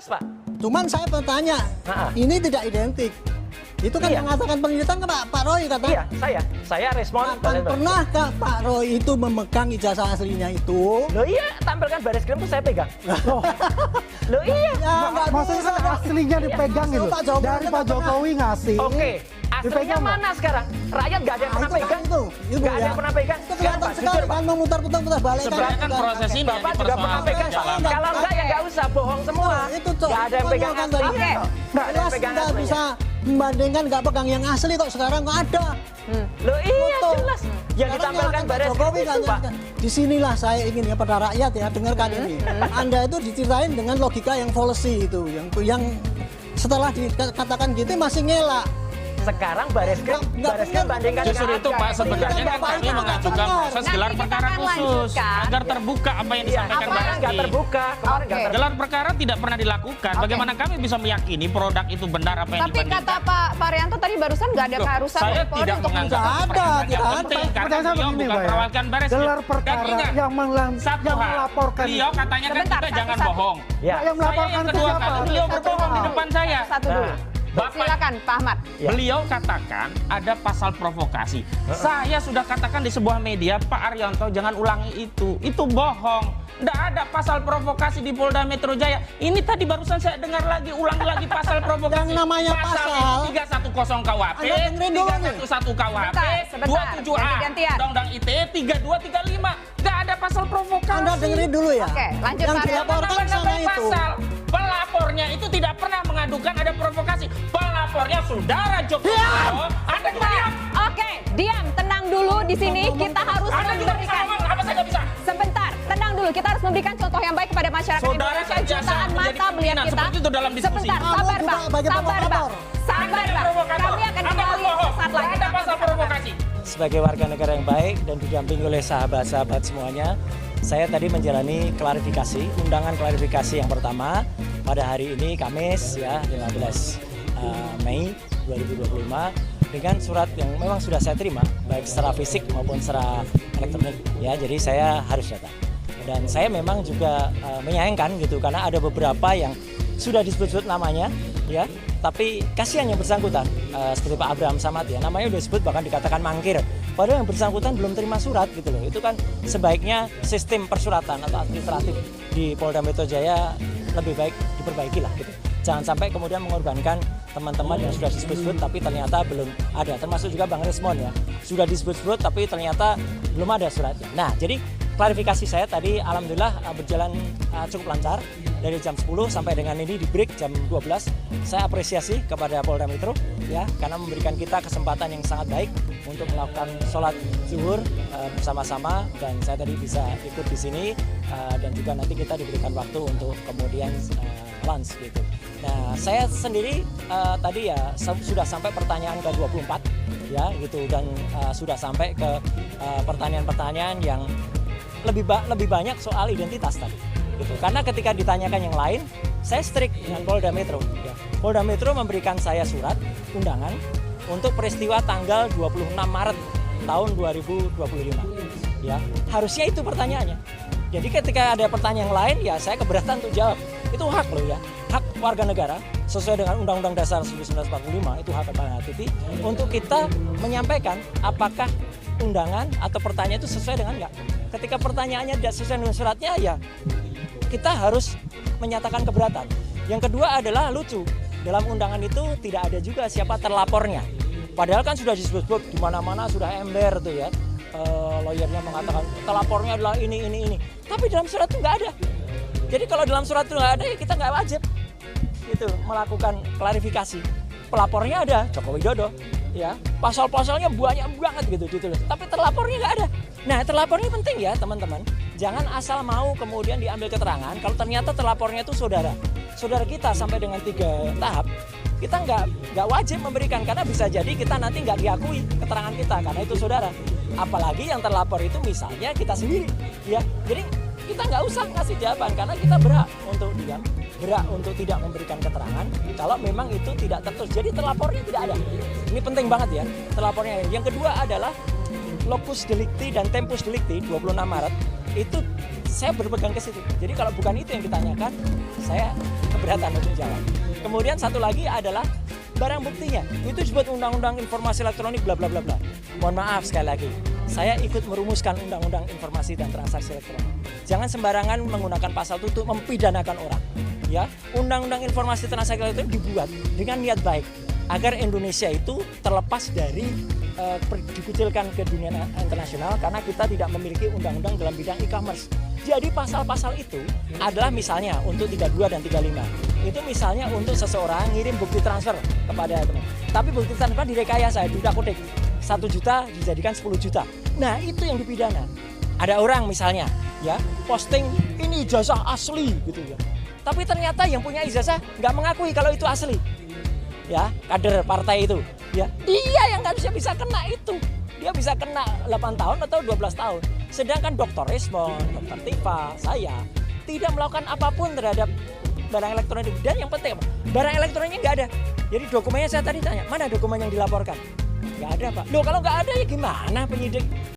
jelas Pak. Cuman saya bertanya, ini tidak identik. Itu kan mengatakan penelitian kan Pak Roy katanya. Iya, saya respon. Pernahkah Pak Roy itu memegang ijazah aslinya itu? Loh iya, tampilkan baris krim tuh saya pegang. Loh iya. Maksudnya kan aslinya dipegang gitu. Dari Pak Jokowi ngasih. Oke, aslinya mana sekarang? Rakyat nggak ada yang pernah pegang. Nggak ada yang pernah pegang. Kelihatan sekali kan memutar-putar balik. Sebenarnya kan proses ini Bapak juga pernah pegang. Kalau enggak ya nggak usah bohong semua. Itu nggak ada yang pegang asli. Nggak ada yang pegang asli. Nggak bisa membandingkan nggak pegang yang asli kok sekarang nggak ada. Loh iya jelas. Yang ditampilkan baris krim itu Pak. Disinilah saya ingin ya pada rakyat ya dengarkan ini. Anda itu diceritain dengan logika yang fallacy itu, yang setelah dikatakan gitu masih ngelak. Sekarang baris krim bandingkan justru itu Pak, sebenarnya kan kami mengajukan proses gelar perkara khusus agar terbuka apa yang disampaikan Mbak Resti. Nggak terbuka, kemarin nggak terbuka. Gelar perkara tidak pernah dilakukan. Bagaimana kami bisa meyakini produk itu benar apa yang Tapi dibandingkan? kata Pak Rianto tadi barusan nggak ada keharusan Saya Polri tidak untuk menganggap tidak penting karena Pertanyaan beliau begini, bukan Pak, ya. perwakilan baris. Gelar perkara yang melaporkan. Beliau katanya kan Sebentar, kita jangan satu-satu. bohong. Ya. Yang melaporkan Yang itu kedua siapa? kali beliau berbohong di depan saya. Satu dulu. Bapak, Silakan Pak Ahmad. beliau katakan ada pasal provokasi. Saya sudah katakan di sebuah media, Pak Arianto jangan ulangi itu. Itu bohong. Tidak ada pasal provokasi di Polda Metro Jaya. Ini tadi barusan saya dengar lagi, ulangi lagi pasal provokasi. Yang namanya pasal 310 KUHP, Anda dengerin dulu nih. 311 KUHP, Sebentar, 27A, ganti-gantian. Undang-Undang ITE 3235. Tidak ada pasal provokasi. Anda dengerin dulu ya. Oke, lanjut Yang Pak Arianto. dilaporkan sana itu. Pasal pelapornya itu tidak pernah mengadukan ada provokasi. Pelapornya saudara Jokowi. Anda juga diam. Oke, diam, tenang dulu di sini. Kita harus Anda juga bisa memberikan. ngomong, apa saya nggak bisa? Sebentar, tenang dulu. Kita harus memberikan contoh yang baik kepada masyarakat Saudara Indonesia. kerja Jutaan saya menjadi mata melihat pimpinan, kita. seperti itu dalam diskusi. Sebentar, sabar Kamu Bang. juga bagi Sabar Bang. provokator. Sabar Anda Bang. provokator. Kami akan Anda kembali berbohong. sesaat lagi. Ada pasal provokasi. Sebagai warga negara yang baik dan didampingi oleh sahabat-sahabat semuanya, saya tadi menjalani klarifikasi, undangan klarifikasi yang pertama pada hari ini Kamis ya 15 Mei 2025 dengan surat yang memang sudah saya terima baik secara fisik maupun secara elektronik ya, jadi saya harus datang. Dan saya memang juga menyayangkan gitu karena ada beberapa yang sudah disebut-sebut namanya ya, tapi kasihan yang bersangkutan seperti Pak Abraham Samad ya, namanya udah disebut bahkan dikatakan mangkir. Padahal yang bersangkutan belum terima surat gitu loh. Itu kan sebaiknya sistem persuratan atau administratif di Polda Metro Jaya lebih baik diperbaiki lah gitu. Jangan sampai kemudian mengorbankan teman-teman yang sudah disebut-sebut tapi ternyata belum ada. Termasuk juga Bang Resmon ya, sudah disebut-sebut tapi ternyata belum ada suratnya. Nah jadi klarifikasi saya tadi alhamdulillah berjalan cukup lancar dari jam 10 sampai dengan ini di break jam 12. Saya apresiasi kepada Polda Metro ya karena memberikan kita kesempatan yang sangat baik untuk melakukan sholat zuhur bersama-sama, dan saya tadi bisa ikut di sini dan juga nanti kita diberikan waktu untuk kemudian lunch gitu. Nah saya sendiri tadi ya sudah sampai pertanyaan ke 24 ya gitu, dan sudah sampai ke pertanyaan-pertanyaan yang lebih banyak soal identitas tadi gitu. Karena ketika ditanyakan yang lain, saya strict dengan Polda Metro ya. Polda Metro memberikan saya surat undangan untuk peristiwa tanggal 26 Maret tahun 2025 ya. Harusnya itu pertanyaannya. Jadi ketika ada pertanyaan yang lain ya saya keberatan untuk jawab. Itu hak loh ya, hak warga negara sesuai dengan Undang-Undang Dasar 1945, itu hak Pak Titi untuk kita menyampaikan apakah undangan atau pertanyaan itu sesuai dengan enggak. Ketika pertanyaannya tidak sesuai dengan suratnya ya kita harus menyatakan keberatan. Yang kedua adalah lucu, dalam undangan itu tidak ada juga siapa terlapornya. Padahal kan sudah disebut-sebut di mana-mana sudah ember tuh ya. Lawyernya mengatakan terlapornya adalah ini. Tapi dalam surat itu nggak ada. Jadi kalau dalam surat itu nggak ada ya kita nggak wajib gitu melakukan klarifikasi. Pelapornya ada Joko Widodo ya. Pasal-pasalnya banyak banget gitu ditulis. Tapi terlapornya nggak ada. Nah terlapornya penting ya teman-teman. Jangan asal mau kemudian diambil keterangan kalau ternyata terlapornya itu saudara kita sampai dengan 3 tahap. Kita nggak wajib memberikan karena bisa jadi kita nanti nggak diakui keterangan kita karena itu saudara. Apalagi yang terlapor itu misalnya kita sendiri ya. Jadi kita nggak usah ngasih jawaban karena kita berhak untuk diam, berhak untuk tidak memberikan keterangan kalau memang itu tidak tertulis. Jadi terlapornya tidak ada. Ini penting banget ya terlapornya. Yang kedua adalah locus delicti dan tempus delicti 26 Maret itu saya berpegang ke situ. Jadi kalau bukan itu yang ditanyakan, saya keberatan untuk jawab. Kemudian satu lagi adalah barang buktinya. Itu disebut Undang-Undang Informasi Elektronik bla bla bla bla. Mohon maaf sekali lagi, saya ikut merumuskan Undang-Undang Informasi dan Transaksi Elektronik. Jangan sembarangan menggunakan pasal itu untuk mempidanakan orang. Ya, Undang-Undang Informasi Transaksi Elektronik dibuat dengan niat baik agar Indonesia itu terlepas dari dikucilkan ke dunia internasional karena kita tidak memiliki undang-undang dalam bidang e-commerce. Jadi pasal-pasal itu adalah misalnya untuk 32 dan 35. Itu misalnya untuk seseorang ngirim bukti transfer kepada teman. Tapi bukti transfer direkayasa, diutak-utik. 1 juta dijadikan 10 juta. Nah, itu yang dipidana. Ada orang misalnya ya posting ini ijazah asli gitu ya. Tapi ternyata yang punya ijazah nggak mengakui kalau itu asli. Ya, kader partai itu. Ya, dia yang harusnya bisa kena itu. Dia bisa kena 8 tahun atau 12 tahun. Sedangkan Dr. Ismon, Dr. Tifa, saya tidak melakukan apapun terhadap barang elektronik. Dan yang penting, barang elektroniknya nggak ada. Jadi dokumennya saya tadi tanya, mana dokumen yang dilaporkan? Nggak ada, Pak. Loh, kalau nggak ada ya gimana penyidik?